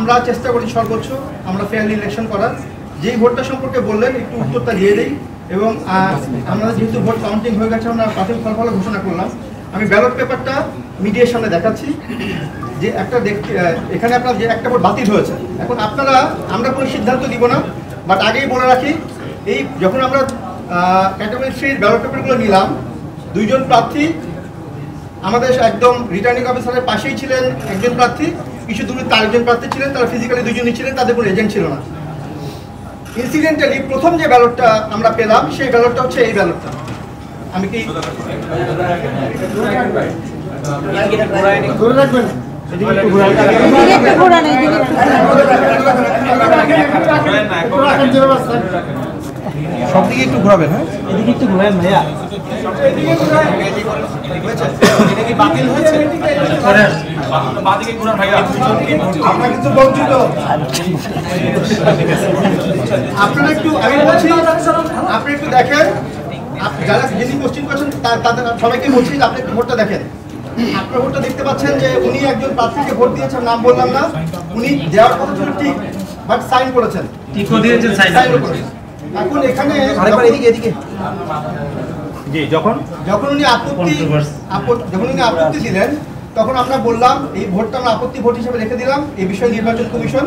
আমরা চেষ্টা করি সর্বোচ্চ আমরা ফেয়ারলি ইলেকশন করার। যেই ভোটটা সম্পর্কে বললেন একটু উত্তরটা দিয়ে দিই। এবং আমরা যেহেতু ভোট কাউন্টিং হয়ে গেছে আমরা প্রাথমিক ফলাফল ঘোষণা করলাম। আমি ব্যালট পেপারটা মিডিয়ার সামনে দেখাচ্ছি যে একটা এখানে আপনার যে একটা ভোট বাতিল হয়েছে। এখন আমরা কোনো সিদ্ধান্ত দিব না, বাট আগেই বলে রাখি এই যখন আমরা ক্যাটাগরি 3 ব্যালট পেপারগুলো নিলাম, 2 জন প্রার্থী আমাদের একদম রিটার্নিং অফিসারের পাশেই ছিলেন, একজন প্রার্থী কিছু দূরে তার একজন প্রার্থী ছিলেন, তারা ফিজিক্যালি 2 জনই ছিলেন, তাদের কোনো এজেন্ট ছিল না। ইনসিডেন্টালি প্রথম যে ব্যালটটা আমরা পেলাম সেই ব্যালটটা হচ্ছে এই ব্যালটটা। আমি কি সব দিকে একটু ঘোরাবেন? হ্যাঁ, এদিকে একটু ঘোরাবেন ভাইয়া। বাতিল হয়েছে আমরা কিন্তু বঞ্চিত। আপনারা একটু আমি বলছি আপনি একটু দেখেন, যারা যিনি কোশ্চেন করছেন তাদের সবাইকে বলছি যে আপনি একটু ভোটটা দেখেন। আপনার ভোটটা দেখতে পাচ্ছেন যে উনি একজন প্রার্থীকে ভোট দিয়েছেন, নাম বললাম না, উনি দেওয়ার কথা ছিল ঠিক, বাট সাইন করেছেন, ঠিকও দিয়েছেন, সাইন করেছেন। এখন এখানে এদিকে যখন উনি আপত্তি দিলেন তখন আমরা বললাম এই ভোটটা আমরা আপত্তি ভোট হিসেবে রেখে দিলাম, এই বিষয়ে নির্বাচন কমিশন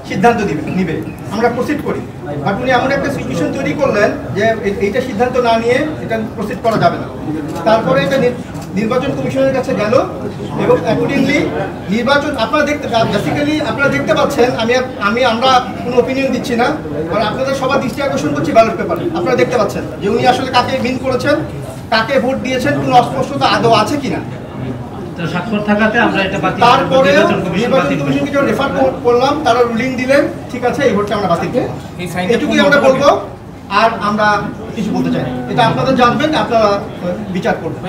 সিদ্ধান্ত নিবে, আমরা প্রসিড করি। বাট উনি এমন একটা সিচুয়েশন তৈরি করলেন যে এইটা সিদ্ধান্ত না নিয়ে এটা প্রসিড করা যাবে না। তারপরে এটা নির্বাচন কমিশনের কাছে গেল এবং অ্যাকর্ডিংলি নির্বাচন আপনারা দেখতে পাচ্ছেন। আমরা কোনো ওপিনিয়ন দিচ্ছি না, কারণ আপনাদের সবার দৃষ্টি আকর্ষণ করছি ব্যালট পেপারে। আপনারা দেখতে পাচ্ছেন যে উনি আসলে কাকে উইন করেছেন, কাকে ভোট দিয়েছেন, কোনো অস্পষ্টতা আদৌ আছে কিনা। তারপরে নির্বাচন কমিশনকে যখন রেফার করলাম তারা রুলিং দিলেন, ঠিক আছে এই ভোটটা আমরা বাতিল করব। এটুকুই আমরা বলবো, আর আমরা কিছু বলতে চাই না। এটা আপনাদের জানবেন, আপনারা বিচার করবেন।